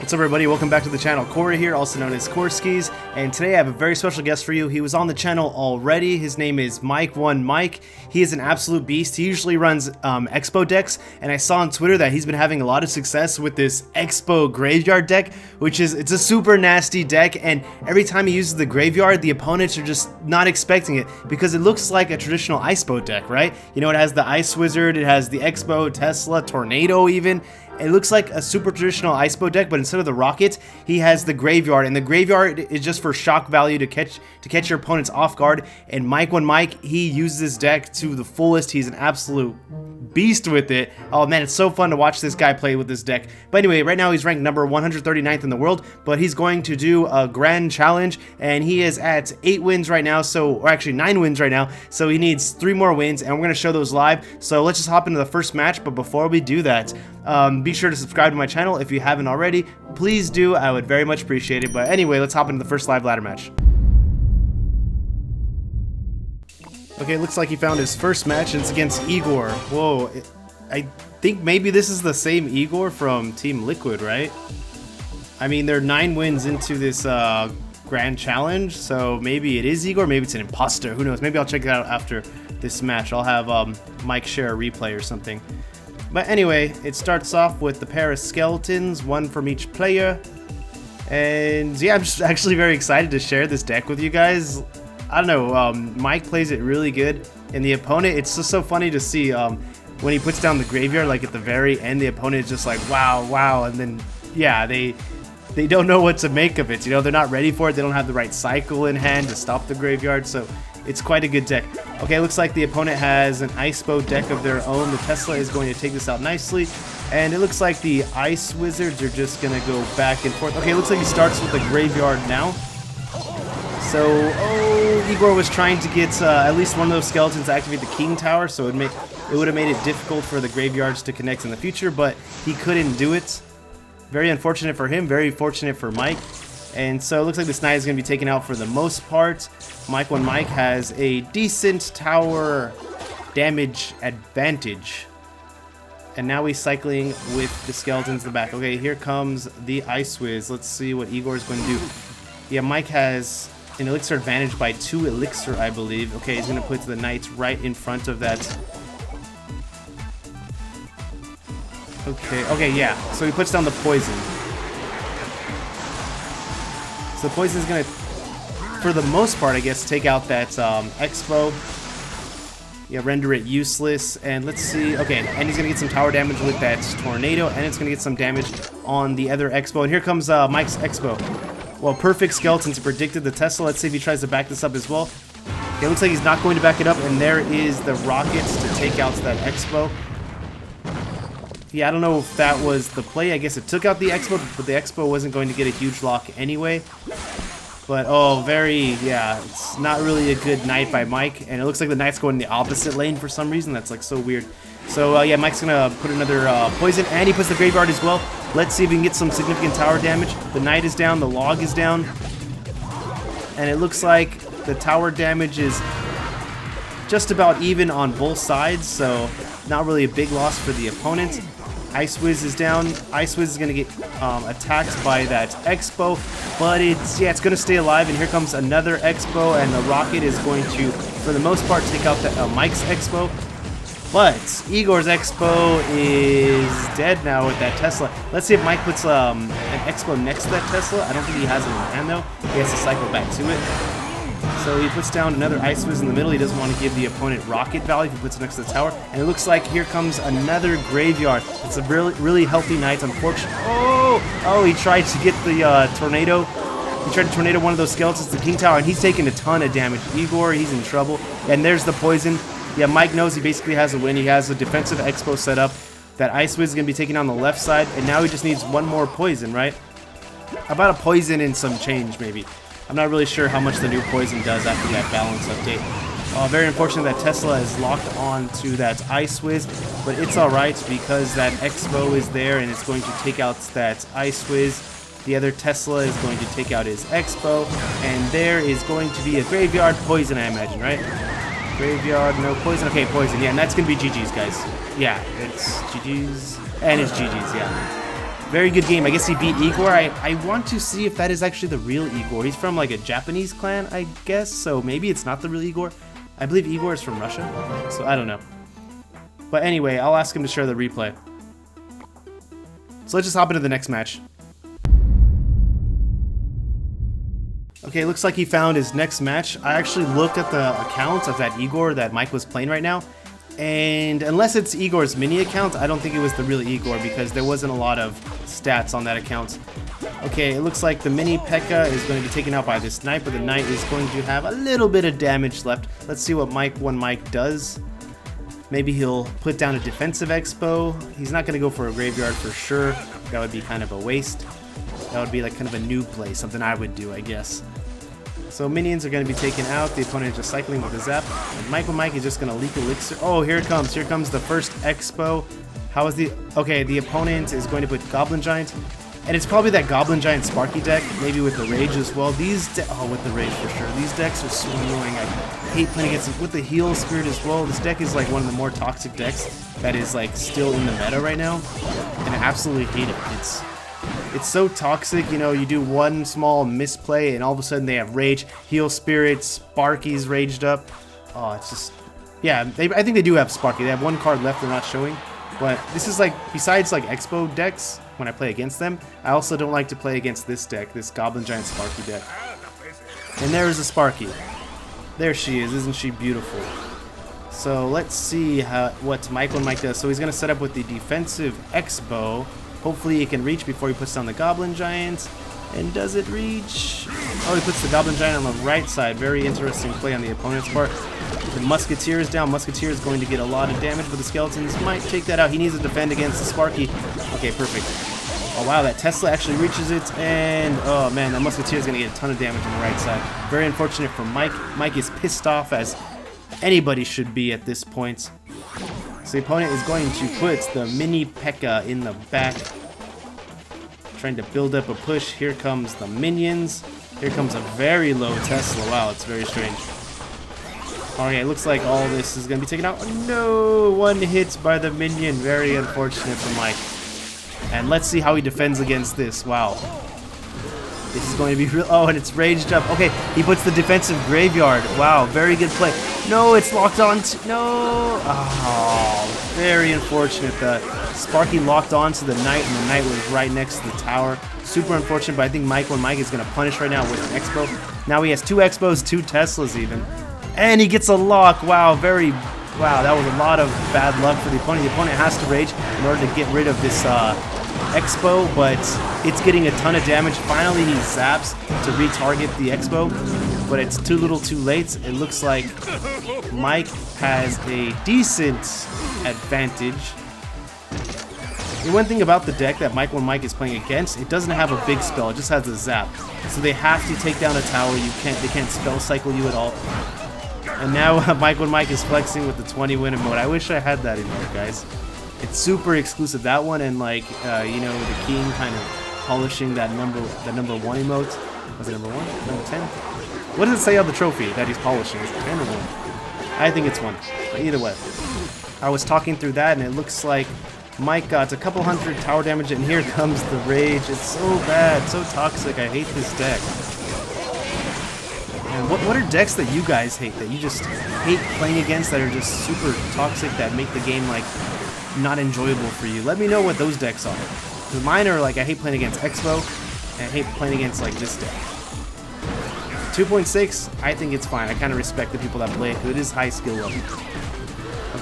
What's up everybody, welcome back to the channel. Corey here, also known as CORSKEEZ, and today I have a very special guest for you. He was on the channel already. His name is Mike. He is an absolute beast. He usually runs Xbow decks, and I saw on Twitter that he's been having a lot of success with this Xbow graveyard deck, it's a super nasty deck, and every time he uses the graveyard, the opponents are just not expecting it because it looks like a traditional Icebow deck, right? You know, it has the Ice Wizard, it has the Xbow, Tesla, Tornado even. It looks like a super traditional Icebow deck, but instead of the rocket, he has the graveyard, and the graveyard is just for shock value to catch your opponents off guard. And Mike, he uses this deck to the fullest. He's an absolute beast with it. Oh man, it's so fun to watch this guy play with this deck. But anyway, right now he's ranked number 139th in the world, but he's going to do a grand challenge, and he is at 8 wins right now, or actually 9 wins right now, so he needs 3 more wins, and we're going to show those live. So let's just hop into the first match, but before we do that, be sure to subscribe to my channel if you haven't already. Please do, I would very much appreciate it. But anyway, let's hop into the first live ladder match. Okay, looks like he found his first match, and it's against Igor. Whoa, I think maybe this is the same Igor from Team Liquid, right? I mean, they're 9 wins into this grand challenge, so maybe it is Igor, maybe it's an imposter, who knows? Maybe I'll check it out after this match. I'll have Mike share a replay or something. But anyway, it starts off with the pair of skeletons, 1 from each player. And yeah, I'm just actually very excited to share this deck with you guys. I don't know, Mike plays it really good, and the opponent, it's just so funny to see when he puts down the graveyard, like at the very end, the opponent is just like, wow, and then, yeah, they don't know what to make of it, you know, they're not ready for it, they don't have the right cycle in hand to stop the graveyard, so it's quite a good deck. Okay, looks like the opponent has an Icebow deck of their own. The Tesla is going to take this out nicely, and it looks like the Ice Wizards are just going to go back and forth. Okay, looks like he starts with the graveyard now. So, Igor was trying to get at least one of those skeletons to activate the King Tower, so it would have made it difficult for the graveyards to connect in the future, but he couldn't do it. Very unfortunate for him, very fortunate for Mike. And so it looks like this knight is going to be taken out for the most part. Mike has a decent tower damage advantage. And now he's cycling with the skeletons in the back. Okay, here comes the Ice Wiz. Let's see what Igor is going to do. Yeah, Mike has an elixir advantage by 2 elixir, I believe. Okay, he's going to put the knights right in front of that. Okay, yeah. So he puts down the poison. So the poison is going to, for the most part, I guess, take out that Xbow. Yeah, render it useless. And let's see. Okay, and he's going to get some tower damage with that Tornado, and it's going to get some damage on the other Xbow. And here comes Mike's Xbow. Well, perfect skeletons predicted the Tesla. Let's see if he tries to back this up as well. Okay, looks like he's not going to back it up, and there is the rockets to take out that Xbow. Yeah, I don't know if that was the play. I guess it took out the Xbow, but the Xbow wasn't going to get a huge lock anyway. But, yeah, it's not really a good knight by Mike. And it looks like the knight's going in the opposite lane for some reason. That's, like, so weird. So, yeah, Mike's going to put another poison, and he puts the graveyard as well. Let's see if we can get some significant tower damage. The knight is down, the log is down. And it looks like the tower damage is just about even on both sides, so not really a big loss for the opponent. Ice Wiz is down. Ice Wiz is going to get attacked by that Xbow, but it's going to stay alive, and here comes another Xbow, and the rocket is going to, for the most part, take out the, Mike's Xbow. But Igor's Xbow is dead now with that Tesla. Let's see if Mike puts an Xbow next to that Tesla. I don't think he has it in hand, though. He has to cycle back to it. So he puts down another Ice Wiz in the middle. He doesn't want to give the opponent rocket value if he puts it next to the tower. And it looks like here comes another graveyard. It's a really healthy knight, unfortunately. Oh, he tried to get the tornado. He tried to tornado one of those skeletons to the King Tower, and he's taking a ton of damage. Igor, he's in trouble. And there's the poison. Yeah, Mike knows he basically has a win. He has a defensive Xbow set up. That Ice Wiz is going to be taken on the left side, and now he just needs one more poison, right? How about a poison and some change, maybe? I'm not really sure how much the new poison does after that balance update. Very unfortunate that Tesla is locked on to that Ice Wiz, but it's alright because that Xbow is there and it's going to take out that Ice Wiz. The other Tesla is going to take out his Xbow, and there is going to be a graveyard poison, I imagine, right? Graveyard, no poison. Okay, poison. Yeah, and that's going to be GG's, guys. Yeah, it's GG's, and it's GG's, yeah. Very good game. I guess he beat Igor. I want to see if that is actually the real Igor. He's from like a Japanese clan, I guess, so maybe it's not the real Igor. I believe Igor is from Russia, so I don't know. But anyway, I'll ask him to share the replay. So let's just hop into the next match. Okay, looks like he found his next match. I actually looked at the account of that Igor that Mike was playing right now. And unless it's Igor's mini account, I don't think it was the real Igor because there wasn't a lot of stats on that account. Okay, it looks like the mini P.E.K.K.A. is going to be taken out by this knight, but the knight is going to have a little bit of damage left. Let's see what Mike does. Maybe he'll put down a defensive Xbow. He's not going to go for a graveyard for sure. That would be kind of a waste. That would be like kind of a noob play, something I would do, I guess. So minions are going to be taken out. The opponent is just cycling with a zap. And Mike is just going to leak elixir. Oh, here it comes. Here comes the first Xbow. How is the... Okay, the opponent is going to put Goblin Giant. And it's probably that Goblin Giant Sparky deck, maybe with the Rage as well. Oh, with the Rage for sure. These decks are so annoying. I hate playing against them. With the Heal Spirit as well. This deck is like one of the more toxic decks that is like still in the meta right now. And I absolutely hate it. It's so toxic, you know, you do one small misplay and all of a sudden they have Rage, Heal Spirit, Sparky's raged up. Oh, it's just... Yeah, I think they do have Sparky. They have one card left they're not showing. But this is like, besides like Xbow decks, when I play against them, I also don't like to play against this deck, this Goblin Giant Sparky deck. And there is a Sparky. There she is, isn't she beautiful? So let's see what Mike does. So he's going to set up with the defensive Xbow. Hopefully he can reach before he puts down the Goblin Giant. And does it reach? Oh, he puts the Goblin Giant on the right side. Very interesting play on the opponent's part. The Musketeer is down. Musketeer is going to get a lot of damage, but the Skeletons might take that out. He needs to defend against the Sparky. Okay, perfect. Oh, wow, that Tesla actually reaches it. And, oh, man, that Musketeer is going to get a ton of damage on the right side. Very unfortunate for Mike. Mike is pissed off, as anybody should be at this point. So the opponent is going to put the mini P.E.K.K.A. in the back. Trying to build up a push. Here comes the minions. Here comes a very low Tesla. Wow, it's very strange. Okay, it looks like all this is going to be taken out. Oh, no! One hit by the minion. Very unfortunate for Mike. And let's see how he defends against this. Wow. This is going to be real. Oh, and it's raged up. Okay, he puts the defensive graveyard. Wow, very good play. No, it's locked on to... No! Oh, very unfortunate. The Sparky locked on to the knight, and the knight was right next to the tower. Super unfortunate, but I think Mike is going to punish right now with an Xbow. Now he has two Xbows, two Teslas even. And he gets a lock. Wow, wow, that was a lot of bad luck for the opponent. The opponent has to rage in order to get rid of this Xbow, but it's getting a ton of damage. Finally, he zaps to retarget the Xbow, but it's too little too late. It looks like Mike has a decent advantage. The one thing about the deck that Mike is playing against, it doesn't have a big spell, it just has a zap. So they have to take down a tower. They can't spell cycle you at all. And now Mike is flexing with the 20-win emote. I wish I had that emote, guys. It's super exclusive, that one, and like you know, the king kind of polishing that number 1 emote. Was it number 1? Number 10? What does it say on the trophy that he's polishing? Is it 10 or 1? I think it's 1. But either way, I was talking through that, and it looks like Mike got a couple hundred tower damage, and here comes the rage. It's so bad, so toxic. I hate this deck. And what are decks that you guys hate, that you just hate playing against, that are just super toxic, that make the game like not enjoyable for you? Let me know what those decks are. Because mine are like, I hate playing against Xbow, and I hate playing against like this deck. 2.6, I think it's fine. I kind of respect the people that play it because it is high skill level.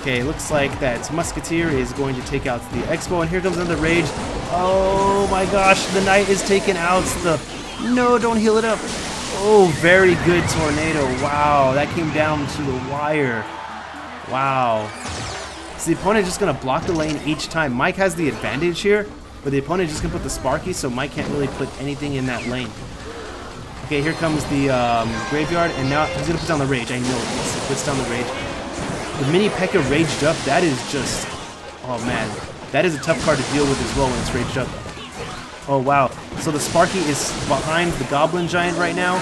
Okay, looks like that Musketeer is going to take out the Xbow, and here comes another rage. Oh my gosh, the knight is taken out. No, don't heal it up. Oh, very good tornado. Wow, that came down to the wire. Wow. So the opponent is just going to block the lane each time. Mike has the advantage here, but the opponent is just going to put the Sparky, so Mike can't really put anything in that lane. Okay, here comes the graveyard, and now he's going to put down the rage. I know this. He puts down the rage. The mini P.E.K.K.A. raged up. That is just... Oh, man. That is a tough card to deal with as well when it's raged up. Oh, wow. So the Sparky is behind the Goblin Giant right now.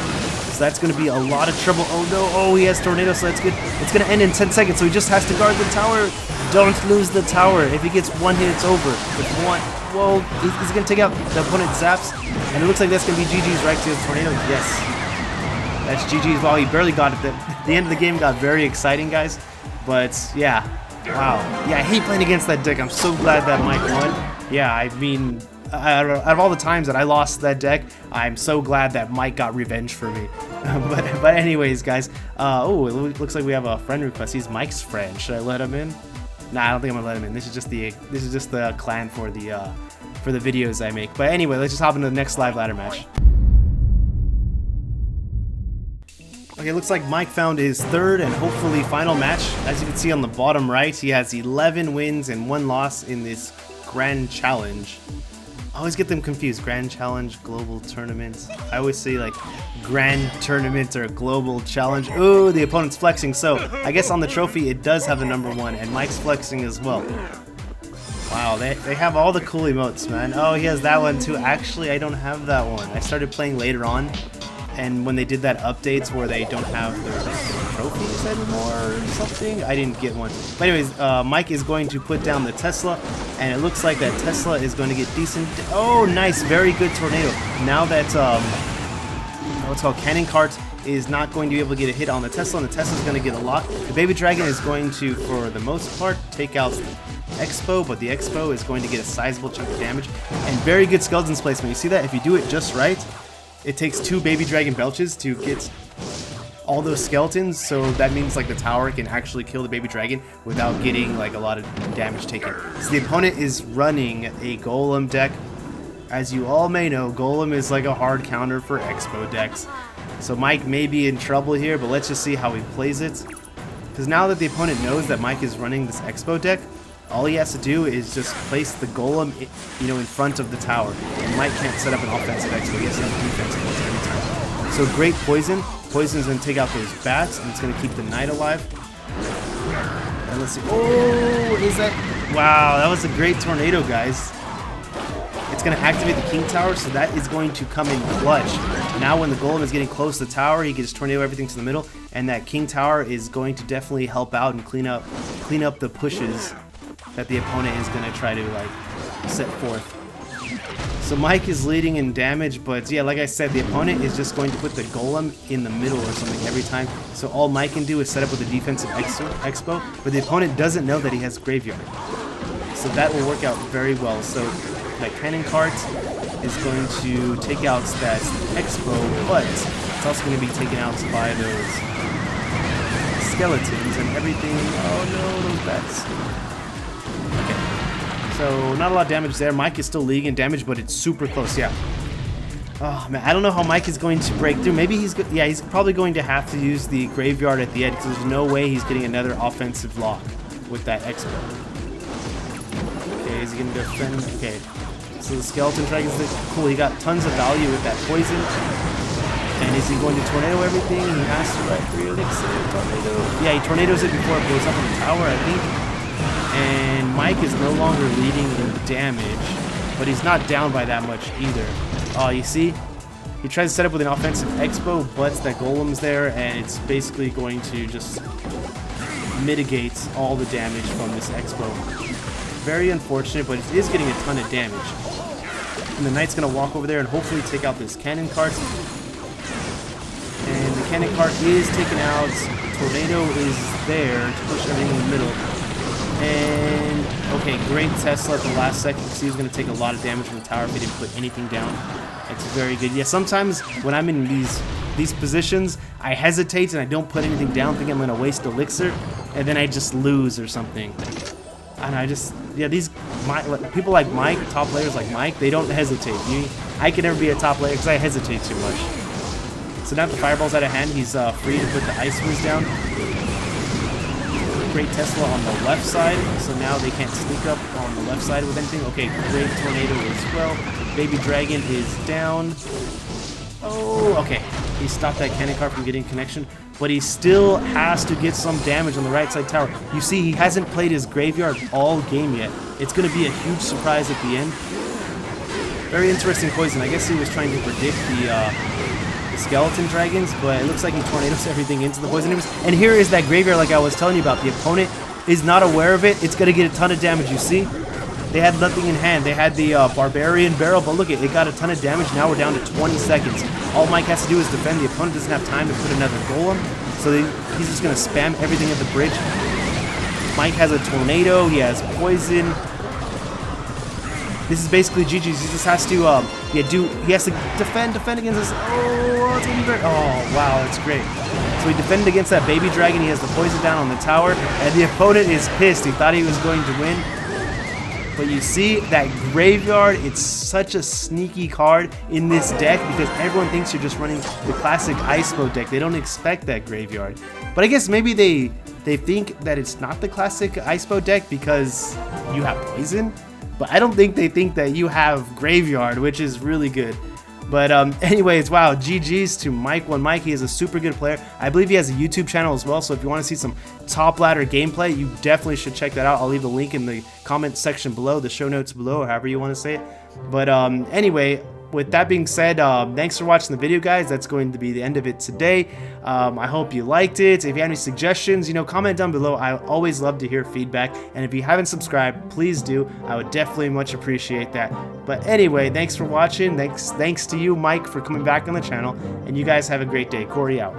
So that's going to be a lot of trouble. Oh, no. Oh, he has Tornado, so that's good. It's going to end in 10 seconds, so he just has to guard the tower. Don't lose the tower. If he gets one hit, it's over. If one, whoa, he's gonna take out the opponent zaps, and it looks like that's gonna be GG's right to the tornado. Yes, that's GG's. Well, he barely got it. The end of the game got very exciting, guys. But yeah, wow. Yeah, I hate playing against that deck. I'm so glad that Mike won. Yeah, I mean, out of all the times that I lost that deck, I'm so glad that Mike got revenge for me. but anyways, guys. Oh, it looks like we have a friend request. He's Mike's friend. Should I let him in? Nah, I don't think I'm gonna let him in. This is just the clan for the videos I make. But anyway, let's just hop into the next live ladder match. Okay, looks like Mike found his third and hopefully final match. As you can see on the bottom right, he has 11 wins and 1 loss in this Grand Challenge. I always get them confused. Grand Challenge, Global Tournament. I always say like Grand Tournament or Global Challenge. Ooh, the opponent's flexing. So I guess on the trophy it does have a number 1, and Mike's flexing as well. Wow, they have all the cool emotes, man. Oh, he has that one too. Actually, I don't have that one. I started playing later on, and when they did that updates where they don't have their trophies anymore or something, I didn't get one. But anyways, Mike is going to put down the Tesla, and it looks like that Tesla is going to get decent. Oh, nice, very good tornado. Now that what's called Cannon Cart is not going to be able to get a hit on the Tesla, and the Tesla's going to get a lot. The Baby Dragon is going to, for the most part, take out Xbow, but the Xbow is going to get a sizable chunk of damage, and very good Skeleton's placement. You see that? If you do it just right, it takes 2 Baby Dragon Belches to get all those skeletons, so that means like the tower can actually kill the Baby Dragon without getting like a lot of damage taken. So the opponent is running a Golem deck. As you all may know, Golem is like a hard counter for Xbow decks. So Mike may be in trouble here, but let's just see how he plays it. Because now that the opponent knows that Mike is running this Xbow deck, all he has to do is just place the Golem, in front of the tower. And Mike can't set up an offensive Xbow, he has to have a defensive one every time. So great poison. Poison's going to take out those bats, and it's going to keep the knight alive. And let's see. Oh, is that? Wow, that was a great tornado, guys. It's going to activate the King Tower, so that is going to come in clutch. Now when the Golem is getting close to the tower, he can just tornado everything to the middle, and that King Tower is going to definitely help out and clean up the pushes that the opponent is going to try to like set forth. So Mike is leading in damage, but yeah, like I said, the opponent is just going to put the Golem in the middle or something every time. So all Mike can do is set up with a defensive Xbow, but the opponent doesn't know that he has Graveyard. So that will work out very well. So that Cannon Cart is going to take out that Xbow, but it's also going to be taken out by those skeletons and everything. Oh no, those bats. Okay, so not a lot of damage there. Mike is still leading in damage, but it's super close. Yeah. Oh man, I don't know how Mike is going to break through. Maybe he's probably going to have to use the Graveyard at the end, because there's no way he's getting another offensive lock with that Xbow. Okay, is he going to defend? Okay, so the Skeleton Dragon's cool. He got tons of value with that poison. And is he going to tornado everything? He has to, right? 3 elixir, tornado. Yeah, he tornadoes it before it blows up on the tower, I think. And Mike is no longer leading in damage, but he's not down by that much either. Oh, you see? He tries to set up with an offensive Xbow, but that Golem's there, and it's basically going to just mitigate all the damage from this Xbow. Very unfortunate, but it is getting a ton of damage. And the Knight's going to walk over there and hopefully take out this Cannon Cart. And the Cannon Cart is taken out. Tornado is there to push everything in the middle. And, okay, great Tesla at the last second, because he was going to take a lot of damage from the tower if he didn't put anything down. It's very good. Yeah, sometimes when I'm in these positions, I hesitate and I don't put anything down, thinking I'm going to waste elixir, and then I just lose or something. And I just, yeah, people like Mike, top players like Mike, they don't hesitate. I can never be a top player because I hesitate too much. So now that the Fireball's out of hand, he's free to put the Ice Wiz down. Great Tesla on the left side, so now they can't sneak up on the left side with anything. Okay, great Tornado as well. Baby Dragon is down. Oh, okay. He stopped that Cannon Cart from getting connection, but he still has to get some damage on the right side tower. You see, he hasn't played his Graveyard all game yet. It's going to be a huge surprise at the end. Very interesting poison. I guess he was trying to predict the Skeleton Dragons, but it looks like he tornadoes everything into the poison. And here is that Graveyard like I was telling you about. The opponent is not aware of it, it's going to get a ton of damage. You see? They had nothing in hand. They had the Barbarian Barrel, but look, it got a ton of damage. Now we're down to 20 seconds. All Mike has to do is defend. The opponent doesn't have time to put another golem, so he's just going to spam everything at the bridge. Mike has a tornado. He has poison. This is basically GG's. He just has to, he has to defend against this. Oh, it's gonna be great. Oh, wow, that's great. So he defended against that baby dragon. He has the poison down on the tower, and the opponent is pissed. He thought he was going to win. But you see that graveyard, it's such a sneaky card in this deck because everyone thinks you're just running the classic Xbow deck. They don't expect that graveyard. But I guess maybe they think that it's not the classic Xbow deck because you have poison. But I don't think they think that you have graveyard, which is really good. But anyways, wow, GG's to Mike. Mike, he is a super good player. I believe he has a YouTube channel as well, so if you want to see some top ladder gameplay, you definitely should check that out. I'll leave the link in the comment section below, the show notes below, or however you want to say it. But anyway, with that being said, thanks for watching the video, guys. That's going to be the end of it today. I hope you liked it. If you have any suggestions, comment down below. I always love to hear feedback. And if you haven't subscribed, please do. I would definitely much appreciate that. But anyway, thanks for watching. Thanks to you, Mike, for coming back on the channel. And you guys have a great day. Corey out.